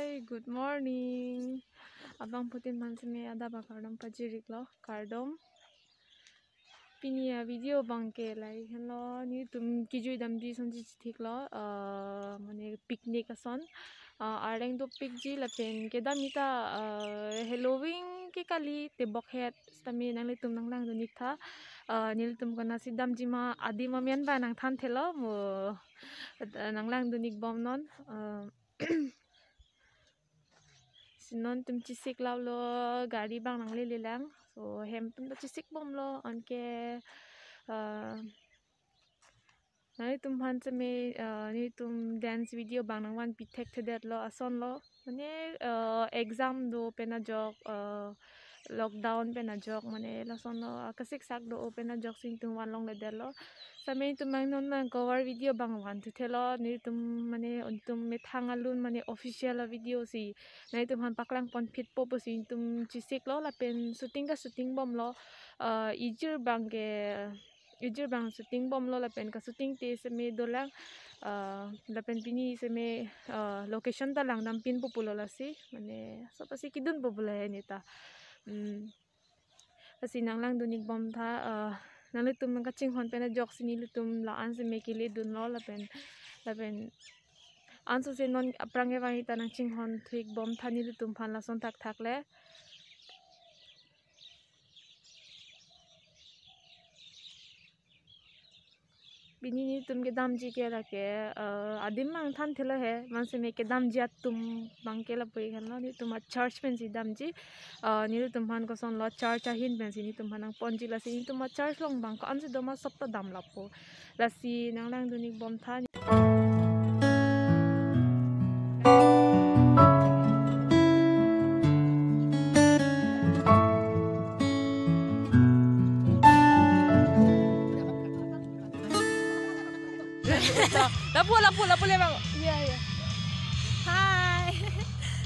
Hi, good morning. Abang putin mansime ada bakardom pajirik lo kardom. Pinia video bangke lai hello ni tum kijui damji sonji thik lo mane picnic ason areng do pikji lapen kedamita Halloween ke kali tebok het stami nang tum nang do nikha nil tum kana sidam jima adi mamian ba nang than thelo mo nang do nik bom non sinon tum cisik lau lo gari bang nang le lang so hem tum cisik bom lo anke nani tum han seme ni tum dance video bang nang wan pitek thedet lo ason lo mane exam do pena jok lockdown pena jok mane lason lo kasik sak do pena jok sing tum wan long le del lo same tum mang non mang cover video bang wan tu thelo ni tum mane tum me thangalun mane official video si nai tum han paklang pon fit po si tum cisik lo la pen shooting bom lo ijir bang shooting bom lo la pen ka shooting te seme dolang la pen pini seme location ta lang dam pin populo la si mane so pasi kidun populo he neta pasi nang lang dunik bom tha nang le tum ka ching hon pen jok sini le tum la an se me kile dun lo la pen an so se non aprange wangi ta nang ching hon thik bom thani le tum phan la son thak le bini ni tum ke dam ji ke la ke adim mang than thela he man se me ke dam ji tum bang ke la pui khan lo ni tum church pen si dam ji ni tum han ko son lo church a hin pen si ni tum hanang pon ji la si ni tum church long bang ko an se do ma sap ta dam la po la si nang lang du ni bom tha Lapu le bang. Iya. Hai.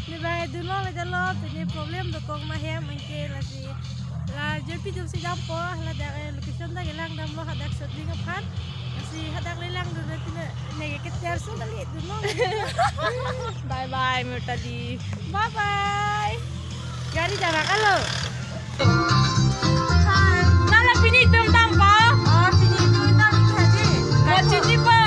Ni bae dulu le dalo punya problem do kong mahem angke lagi. La jepi jum si jampo la da location da gelang dam lo hadak shooting aphan. Si hadak lelang do tine nege keter so dali dulu. Bye bye Murtadi. Bye bye. Gari jarak lo. Nala pini tum tampa. Oh, pini tum tam haji. Mochi po.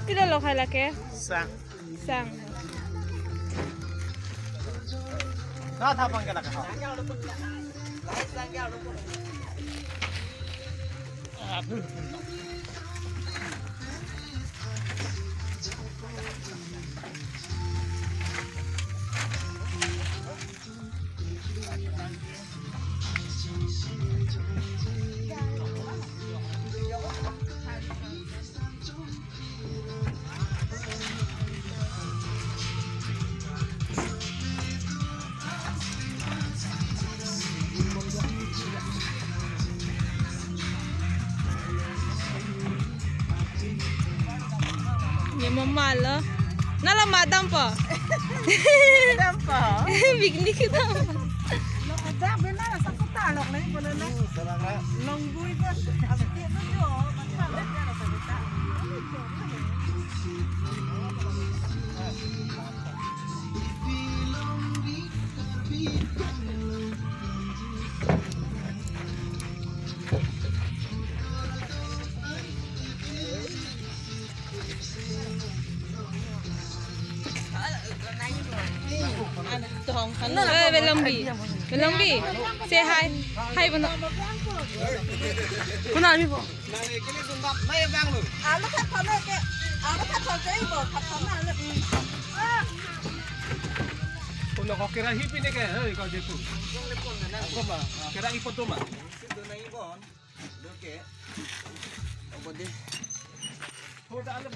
Tidak lo khai lake sang na tha pang kala ka mama lo nala madam pa picnic ta Lo ada bena sa kota lok lai bola na. Long bui ba ha ti no yo man pa le ya sa kota. Belonggi, say hi, hi bono. Kuna mi po. nani kini tunggap nai bang lu Lo ka pa na ke. Lo ka pa ke bo ka pa na le. Ulo kau kira hippie ni kan? Hei kau jatuh. Aku mah. Kira ipon tu mah. Situ na ipon. Oke. Apa deh? Sudah ada.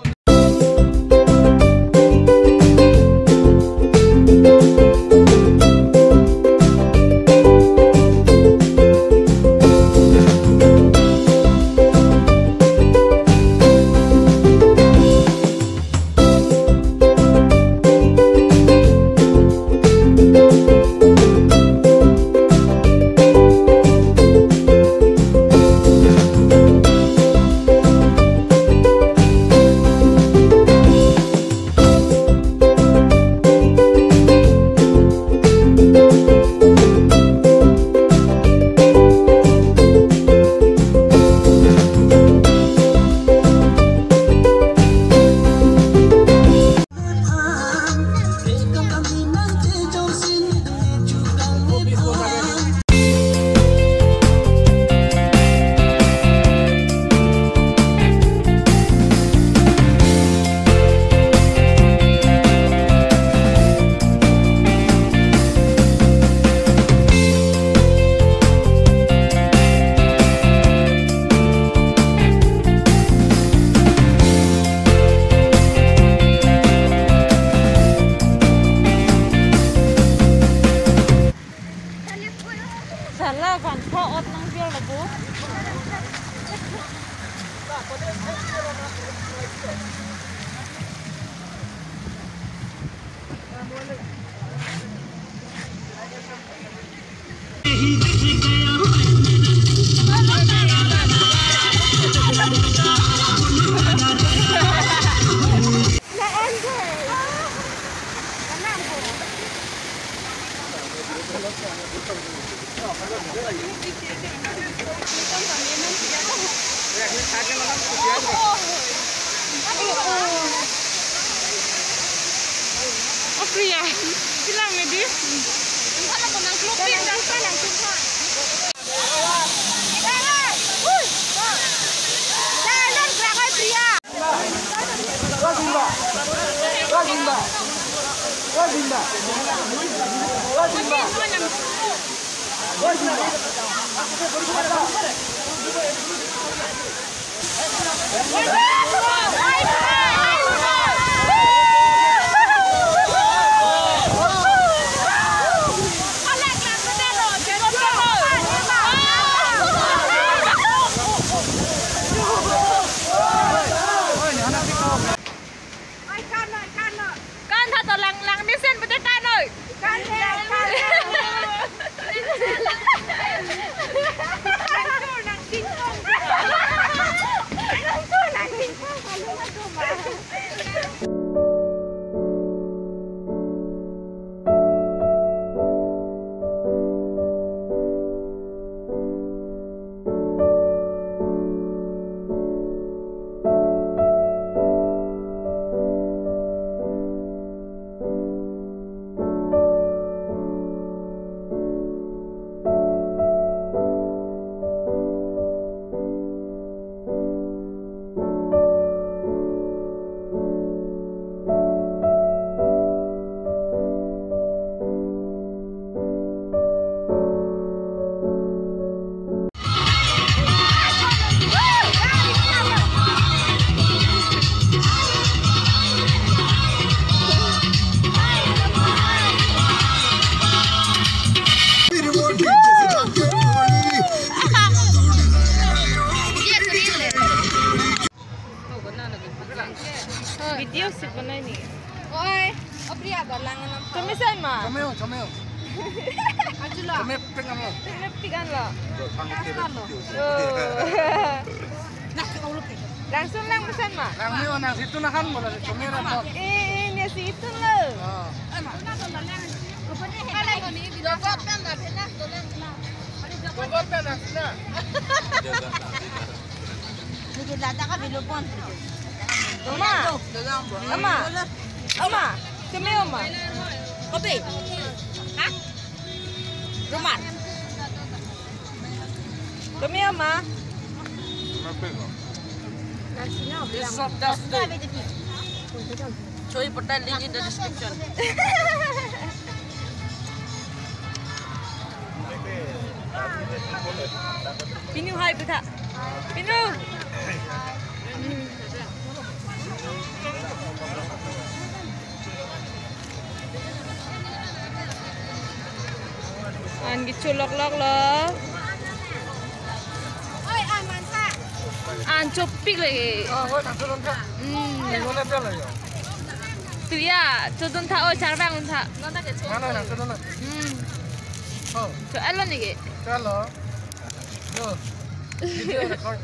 Salah kan, kok nang feel lagu. Apa ya? Bilang ya dia. Kalau mau nang klub pin dan langsung pak. Jalan gerak pria. Video sih pernah ini. Oi, apa ya galangan apa? Tumisan mah. Comeo. Maju lah. Comeo pengen lo. Pikan lo. Langsung lang pesan mah. Nang niyo nang situ na kan mo na comeo na po. Ini si itu lo. Dogot kan nggak pernah Dogot na na sila. Sige data ka bilupon. Oma, kami oma. Kopi. Hah? Rumah. Kami oma. This shop does the. Show you put that link in the description. Pinu hai buta. Pinu. An gitu lok lo. Oi, mansa. An copik lagi. Tulia, codon tha o charbang tha. So alon ni ke. Chalo. Yo. Video record.